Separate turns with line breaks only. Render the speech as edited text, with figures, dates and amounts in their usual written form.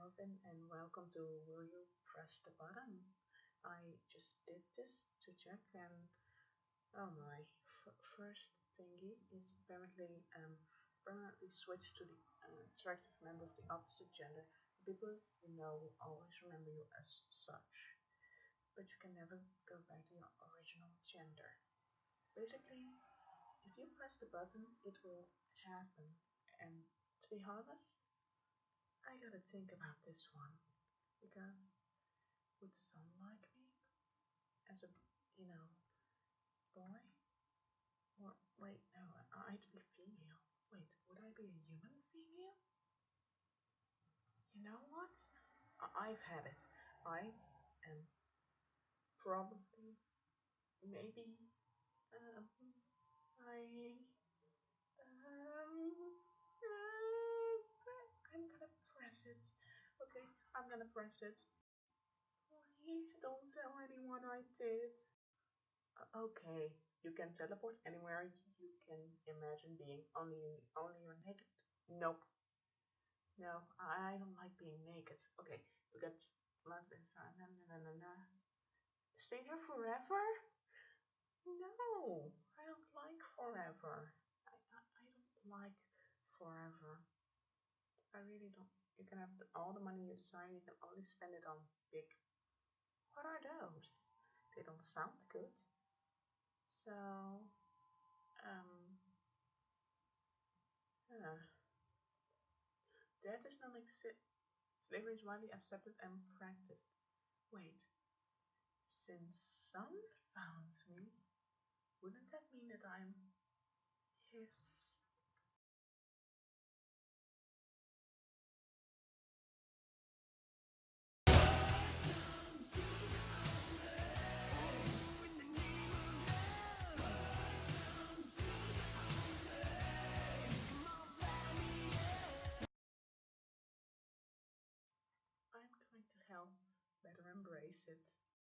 Kelvin, and welcome to Will You Press the Button? I just did this to check, and oh my, first thingy is permanently switched to the attractive member of the opposite gender. People you know will always remember you as such, but you can never go back to your original gender. Basically, if you press the button, it will happen. And to be honest, I gotta think about this one because would some like me as a, you know, boy? Or wait, no, I'd be female. Wait, would I be a human female? You know what? I've had it. I am probably, maybe, um, I, I'm gonna press it. Okay, I'm gonna press it. Please don't tell anyone I did. Okay, you can teleport anywhere you can imagine being. Only you're naked. Nope. No, I don't like being naked. Okay, you get lots of Stay here forever? No, I don't like forever. I don't like forever. I really don't. You can have all the money you desire. You can only spend it on big. What are those? They don't sound good. So, um, uh, that is not exist. Slavery is widely accepted and practiced. Wait, since some found me, wouldn't that mean that I'm his? I'm going to hell. Better embrace it.